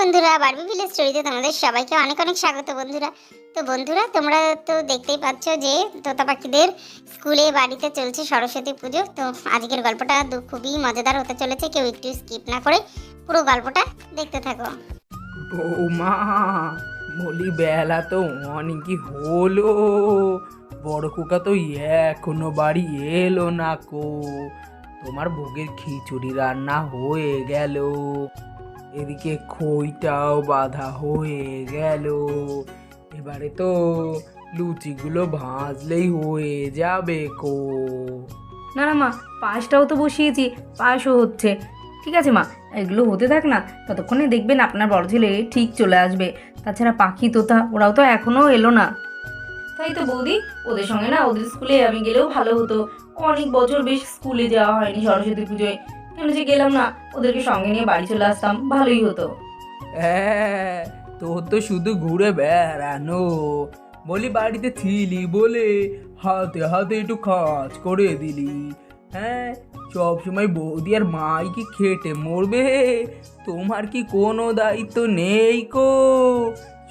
বন্ধুরা, Barbie village স্টোরিতে তোমাদের সবাইকে অনেক অনেক স্বাগত বন্ধুরা। তো বন্ধুরা, তোমরা তো দেখতেই পাচ্ছ যে তোতা পাখিদের স্কুলে বাড়িতে চলছে সরস্বতী পুজো। তো আজকের গল্পটা খুবই মজাদার হতে চলেছে, কেউ একটু স্কিপ না করে পুরো গল্পটা দেখতে থাকো। বৌমা, বলি বেলা তো অনেকই হলো, বড় খোকা তো এখনো বাড়ি এলো না কো। তোমার ভোগের খিচুড়ি রান্না হয়ে গেল, এদিকে খইটাও বাঁধা হয়ে গেল, এবারে তো লুচিগুলো ভাজলেই হয়ে যাবে কো। না না মা, পায়েসটাও তো বসিয়েছি, পায়েসও হচ্ছে। ঠিক আছে মা, এগুলো হতে থাক না, ততক্ষণে দেখবেন আপনার বড় ছেলে ঠিক চলে আসবে। তাছাড়া পাখি তোতা ওরাও তো এখনও এলো না। তাই তো বৌদি, ওদের সঙ্গে না ওদের স্কুলে আমি গেলেও ভালো হতো। অনেক বছর বেশ স্কুলে যাওয়া হয়নি সরস্বতী পুজোয়, কেন যে গেলাম না, ওদেরকে সঙ্গে নিয়ে বাড়ি চলে আসতাম, ভালোই হতো। হ্যাঁ, তোর তো শুধু ঘুরে বেড়ানো। বলি বাড়িতে ছিলি বলে হাতে হাতে একটু কাজ করে দিলি। হ্যাঁ, সব সময় বৌদি আর মাই কি খেটে মরবে? তোমার কি কোনো দায়িত্ব নেই কো?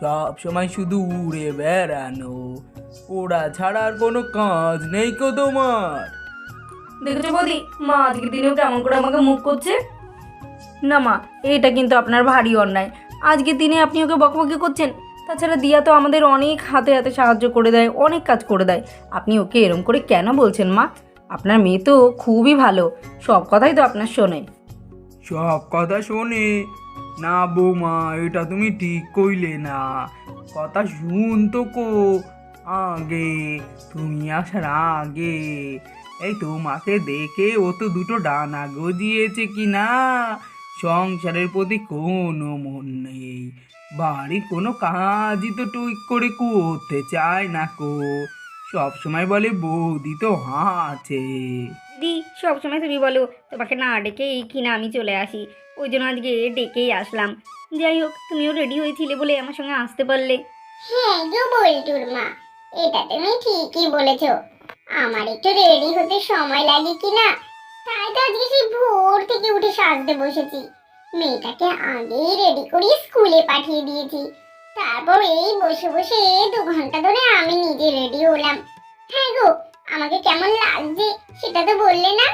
সব সময় শুধু উড়ে বেড়ানো, ওরা ছাড়া আর কোনো কাজ নেই কো তোমার? দেখেছো বৌদি, মা আজকের দিনেও কেমন করে আমাকে মুখ করছে। না মা, এটা কিন্তু আপনার ভারী অন্যায়। আজকের দিনে আপনি ওকে বকবকি করছেন। তাছাড়া দিয়া তো আমাদের অনেক হাতে হাতে সাহায্য করে দেয়, অনেক কাজ করে দেয়। আপনি ওকে এরম করে কেন বলছেন মা? আপনার মেয়ে তো খুবই ভালো, সব কথাই তো আপনার শোনে। সব কথা শোনে না বৌমা, এটা তুমি ঠিক কইলে না। কথা শুনতো কো আগে, তুমি আসার আগে। এই তোমাকে দেখে ও তো দুটো ডানা গজিয়েছে কি না। সংসারের প্রতি কোনো মন নেই, বাড়ির কোনো কাজই তো টুক করে করতে চায় না কো। সব সময় বলে বৌদি তো আছে। দিদি, সবসময় তুমি বলো তোমাকে না ডেকে এই কিনা আমি চলে আসি, ওই জন্য আজকে ডেকেই আসলাম। যাই হোক, তুমিও রেডি হয়েছিলে বলে আমার সঙ্গে আসতে পারলে। হ্যাঁ গো বল্টুর মা, এটা তুমি ঠিকই বলেছো। আমার একটু রেডি হতে সময় লাগে কিনা, তাই তো আজকে সেই ভোর থেকে উঠে সাজতে বসেছি। মেয়েটাকে আগেই রেডি করিয়ে স্কুলে পাঠিয়ে দিয়েছি, তারপর এই বসে বসে 2 ঘন্টা ধরে আমি নিজে রেডি হলাম। হ্যাঁ গো, আমাকে কেমন লাগছে সেটা তো বললে না।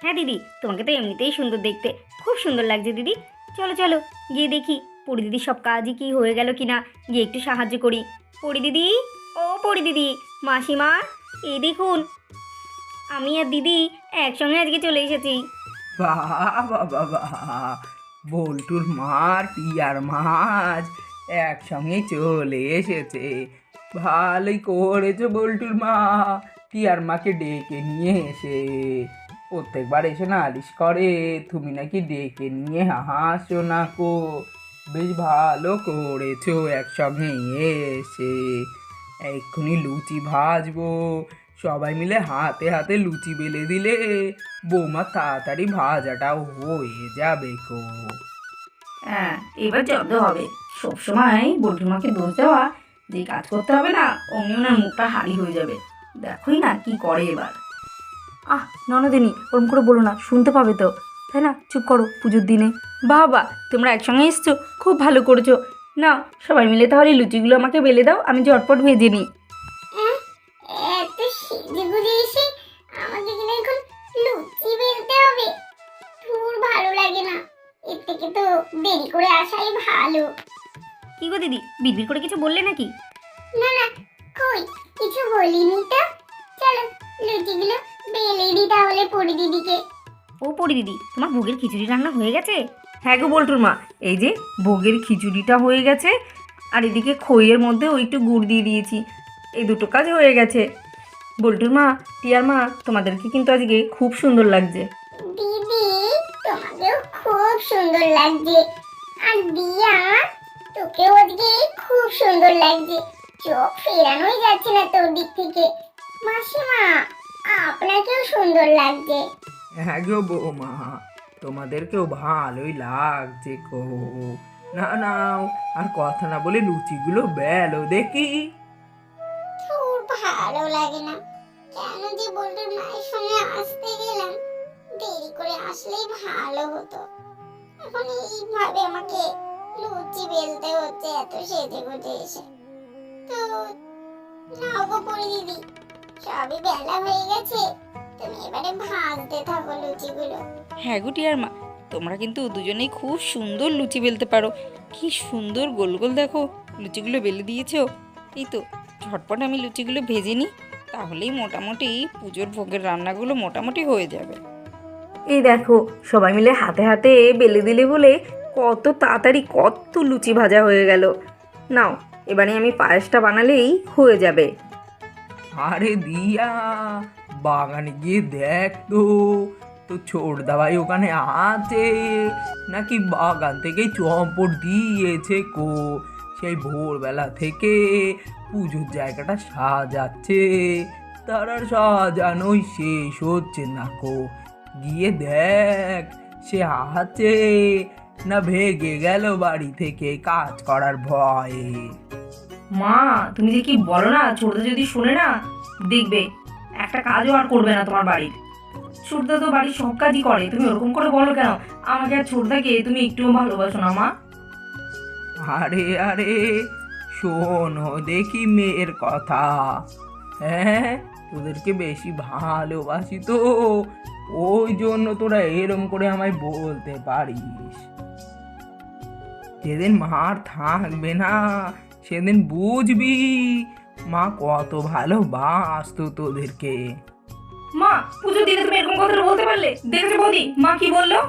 হ্যাঁ দিদি, তোমাকে তো এমনিতেই সুন্দর দেখতে, খুব সুন্দর লাগছে দিদি। চলো চলো, গিয়ে দেখি পরি দিদি সব কাজই কি হয়ে গেল কিনা, গিয়ে একটু সাহায্য করি। পরি দিদি, ও পরি দিদি, মাসিমা, এই দেখুন আমি আর দিদি একসঙ্গে আজকে চলে এসেছি। বাহ বাবা বাহ, বল্টুর মার টিয়ার মাছ একসঙ্গে চলে এসেছে। ভালোই করেছো বল্টুর মা, টিয়ার মাকে ডেকে নিয়ে এসে। প্রত্যেকবার এসে নালিশ করে তুমি নাকি ডেকে নিয়ে হাসো না কো। বেশ ভালো করেছো একসঙ্গে এসে। এক্ষুনি লুচি ভাজবো, সবাই মিলে হাতে হাতে লুচি বেলে দিলে বৌমা তাড়াতাড়ি ভাজাটাও হয়ে যাবে গো। হ্যাঁ, এবার জব্দ হবে। সবসময় বল্টুমাকে দোষ দেওয়া, যে কাজ করতে হবে না অমনি ওনার মুখটা হারি হয়ে যাবে। দেখোই না কি করে এবার। ননদিনী, ওরম করে বলো না, শুনতে পাবে তো, তাই না? চুপ করো, পুজোর দিনে। বাবা, তোমরা একসঙ্গে এসছো, খুব ভালো করেছো। না, সবাই মিলে তাহলে লুচিগুলো আমাকে বেলে দাও, আমি ঝটপট ভেজে নিই। এত সেজে গুজে এসে আমাকে কিনা এখন লুচি বেলতে হবে? তোর ভালো লাগে না, এর থেকে তো দেরি করে আসাই ভালো। কি গো দিদি, বিড়বিড় করে কিছু বললে নাকি? না না, কই কিছু বলিনি তো। চলো লুচিগুলো বেলে দিই তাহলে পরি দিদিকে। ও পরি দিদি, তোমার ভোগের খিচুড়ি রান্না হয়ে গেছে? হ্যাঁ গো বল্টুর মা, এই যে ভোগের খিচুড়িটা হয়ে গেছে, আর এদিকে খইয়ের মধ্যে ওই একটু গুড় দিয়ে দিয়েছি, এই দুটো কাজ হয়ে গেছে। বল্টুর মা, টিয়ার মা, তোমাদেরকে কিন্তু আজকে খুব সুন্দর লাগছে। দিদি, তোমাকেও খুব সুন্দর লাগছে। আর দিয়া, তোকেও আজকে খুব সুন্দর লাগছে। চোখ ফেরানোই যাচ্ছে না তোর দিক থেকে। মাসিমা, আপনাকেও সুন্দর লাগছে। হ্যাঁ গো বৌমা, তোমাদেরকেও ভালোই লাগছে গো। না নাও, আর কথা না বলে লুচিগুলো বেলো দেখি। তোর ভালো লাগে না, কেন যে বল্টুর মায়ের সঙ্গে আসতে গেলাম। দেরি করে আসলেই ভালো হতো। এখন এইভাবে আমাকে লুচি বেলতে হচ্ছে এত সেজে গুজে এসে। তো নাও গো পরি দিদি, সবই বেলা হয়ে গেছে, তুমি এবারে ভাজতে থাকো লুচিগুলো। হ্যাঁ গো টিয়ার মা, তোমরা কিন্তু দুজনেই খুব সুন্দর লুচি বেলতে পারো। কি সুন্দর গোল গোল দেখো লুচিগুলো বেলে দিয়েছো। এই তো ঝটপট আমি লুচিগুলো ভেজে নিই, তাহলেই মোটামুটি পুজোর ভোগের রান্নাগুলো মোটামুটি হয়ে যাবে। এই দেখো সবাই মিলে হাতে হাতে বেলে দিলে বলে কত তাড়াতাড়ি কত লুচি ভাজা হয়ে গেল। নাও এবারে আমি পায়েসটা বানালেই হয়ে যাবে। আরে দিয়া, বাগানে গিয়ে দেখ তো, তো ছোট দাবাই ওখানে আছে নাকি বাগান থেকে চম্পট দিয়েছে কো? সেই ভোরবেলা থেকে পুজোর জায়গাটা সাজাচ্ছে, তার আর সাজানোই শেষ হচ্ছে না কো। গিয়ে দেখ সে আছে না ভেগে গেল বাড়ি থেকে কাজ করার ভয়ে। মা তুমি যে কি বলো না, ছোটদা যদি শুনে না দেখবে একটা কাজও আর করবে না তোমার বাড়ির। ছোটদা তো বাড়ির সব কাজই করে, তুমি ওরকম করে বলো কেন? আমাকে আর ছোটদাকে তুমি একটুও ভালোবাসো না মা? আরে আরে, শোনো দেখি মেয়ের কথা। হ্যাঁ, তোদেরকে বেশি ভালোবাসি তো, ওই জন্য তোরা এরম করে আমায় বলতে পারিস। যেদিন মার থাকবে না সেদিন বুঝবি মা কত ভালোবাসতো তোদেরকে। মা পুজোর দিনে তুমি এরকম কথা বলতে পারলে? দেখেছো বৌদি মা কি বললো?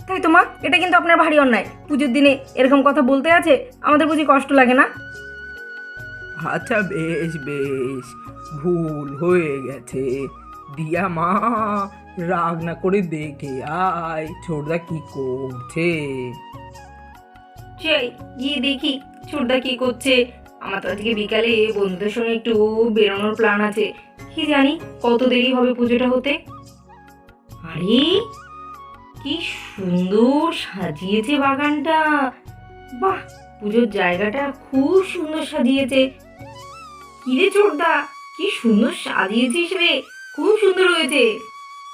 তাই তো মা, এটা কিন্তু আপনার ভারী অন্যায়। পুজোর দিনে এরকম কথা বলতে আছে, আমাদের বুঝি কষ্ট লাগে না? আচ্ছা বেশ বেশ, ভুল হয়ে গেছে। দিয়া মা, রাগ না করে দেখে আয় ছোটদা কি করছে। সেই গিয়ে দেখি ছোটদা কি করছে। আমার তো আজকে বিকালে বন্ধুদের সঙ্গে একটু বেরোনোর প্ল্যান আছে। কি জানি কত দেরি হবে পুজোটা হতে। আরে কি সুন্দর সাজিয়েছে বাগানটা! বাহ, পুজোর জায়গাটা খুব সুন্দর সাজিয়েছে। কি রে ছোটদা, কি সুন্দর সাজিয়েছিস রে, খুব সুন্দর হয়েছে।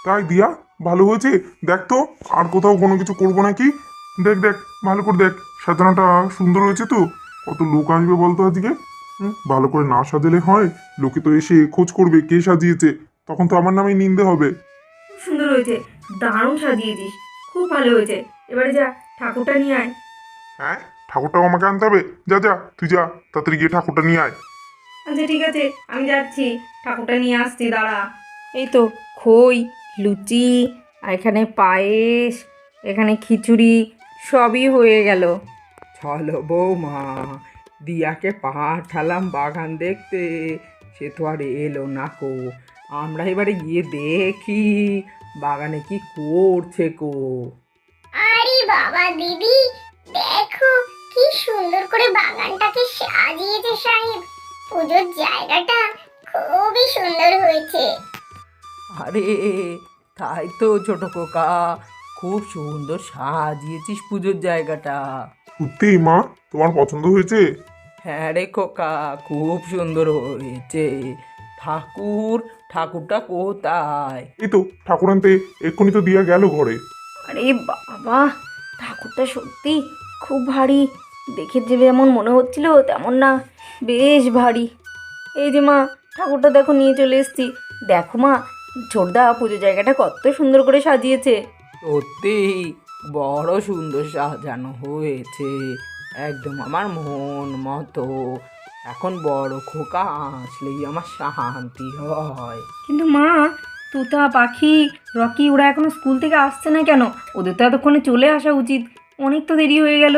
তাই দিয়া, ভালো হয়েছে। দেখ তো আর কোথাও কোনো কিছু করবো নাকি। দেখ দেখ ভালো করে দেখ, সাজানোটা সুন্দর হয়েছে তো। কত লোক আসবে বলতো আজকে। ভালো করে না সাজালে হয়? লোকে তো এসে খোঁজ করবে কে সাজিয়েছে, তখন তো আমার নামে নিন্দে হবে। খুব সুন্দর হয়েছে, দারুণ সাজিয়েছিস, খুব ভালো হয়েছে। এবারে যা ঠাকুরটা নিয়ে আয়। হ্যাঁ, ঠাকুরটাও আমাকে আনতে হবে? যা যা তুই যা, তাড়াতাড়ি গিয়ে ঠাকুরটা নিয়ে আয়। আচ্ছা ঠিক আছে, আমি যাচ্ছি, ঠাকুরটা নিয়ে আসছি, দাঁড়া। এই তো খই, লুচি, আর এখানে পায়েস, এখানে খিচুড়ি, সবই হয়ে গেল। চলো বৌমা, দিয়াকে পাঠালাম বাগান দেখতে, সে তো আর এলো না কো। আমরা এবারে গিয়ে দেখি বাগানে কি করছে কো। আরে বাবা দিদি, দেখো কি সুন্দর করে বাগানটাকে সাজিয়েছে সাহেব। পুজোর জায়গাটা খুবই সুন্দর হয়েছে। আরে তাই তো ছোট খোকা, খুব সুন্দর সাজিয়েছিস পুজোর জায়গাটা। সত্যি মা, তোমার পছন্দ হয়েছে? হ্যাঁ রে খোকা, খুব সুন্দর হয়েছে। ঠাকুরটা কোথায়? এই তো ঠাকুর আনতে এক্ষুনি তো দিয়া গেল ঘরে। আরে বাবা, ঠাকুরটা সত্যি খুব ভারী। দেখে যে যেমন মনে হচ্ছিল তেমন না, বেশ ভারী। এই যে মা, ঠাকুরটা দেখো নিয়ে চলে এসেছি। দেখো মা, ছোটদা পুজো জায়গাটা কত সুন্দর করে সাজিয়েছে। সত্যি বড় সুন্দর সাজানো হয়েছে, একদম আমার মন মতো। এখন বড় খোকা আসলেই আমার শান্তি হয়। কিন্তু মা, তুতা পাখি রকি ওরা এখনো স্কুল থেকে আসছে না কেন? ওদের তো এতক্ষণে চলে আসা উচিত, অনেক তো দেরি হয়ে গেল।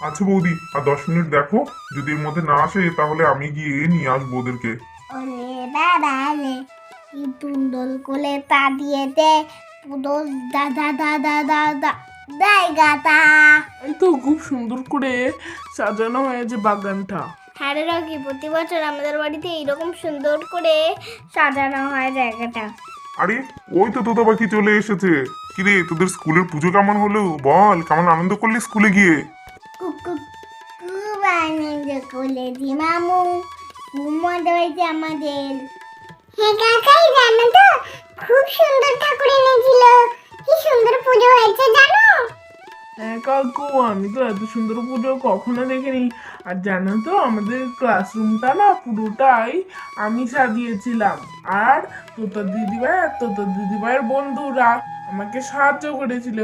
আচ্ছা বৌদি, আর 10 মিনিট দেখো, যদি এর মধ্যে না আসে তাহলে আমি গিয়ে নিয়ে আসবো ওদেরকে। ওলে বাবালে, কি সুন্দর করে পা দিয়েছে পুরো দাদা দাদা দাদা জায়গাটা। এই তো খুব সুন্দর করে সাজানো হয়েছে বাগানটা। হ্যাঁ রে রকি, প্রতি বছর আমাদের বাড়িতে এইরকম সুন্দর করে সাজানো হয় জায়গাটা। আরে ওই তো তোতা পাখি চলে এসেছে। কিরে, তোদের স্কুলের পুজো কেমন হলো বল? কেমন আনন্দ করলি স্কুলে গিয়ে? খুব আনন্দ করেছি মামু, খুব মজা হয়েছে আমাদের। হ্যাঁ কাকাই, জানো তো খুব সুন্দর ঠাকুর এনেছিল, কি সুন্দর পুজো হয়েছে জানো। হ্যাঁ কাকু, আমি তো এত সুন্দর পুজো কখনো দেখিনি। আর জানো তো আমাদের ক্লাসরুমটা না পুরোটাই আমি সাজিয়েছিলাম। আর তোতার দিদিভাইয়ের বন্ধুরা আমাকে সাহায্য করেছিল।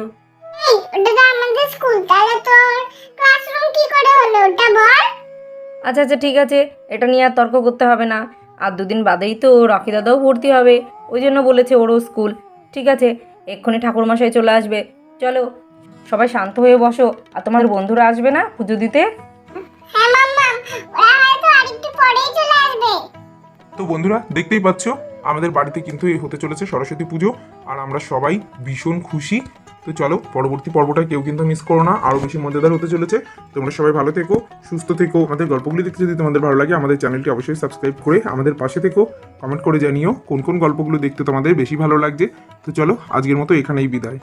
এই, ওটা তো আমাদের স্কুল, তাহলে তোর ক্লাসরুম কি করে হলো ওটা বল। আচ্ছা আচ্ছা ঠিক আছে, এটা নিয়ে আর তর্ক করতে হবে না। আর দুদিন বাদেই তো রকি দাদাও ভর্তি হবে, ওই জন্য বলেছে ওরও স্কুল। ঠিক আছে, এক্ষুনি ঠাকুরমশাই চলে আসবে। চলো সবাই শান্ত হয়ে বসো। আর তোমার বন্ধুরা আসবে না পুজো দিতে? হ্যাঁ মাম্মাম, ওরা হয়তো আরেকটু পরেই চলে আসবে। তো বন্ধুরা দেখতেই পাচ্ছ আমাদের বাড়িতে কিন্তু এই হতে চলেছে সরস্বতী পুজো, আর আমরা সবাই ভীষণ খুশি। তো চলো পরবর্তী পর্বটা কেউ কিন্তু মিস করো না, আরও বেশি মজাদার হতে চলেছে। তোমরা সবাই ভালো থেকো, সুস্থ থেকো। আমাদের গল্পগুলি দেখতে যদি তোমাদের ভালো লাগে আমাদের চ্যানেলটি অবশ্যই সাবস্ক্রাইব করে আমাদের পাশে থেকো। কমেন্ট করে জানিও কোন কোন গল্পগুলো দেখতে তোমাদের বেশি ভালো লাগছে। তো চলো আজকের মতো এখানেই বিদায়।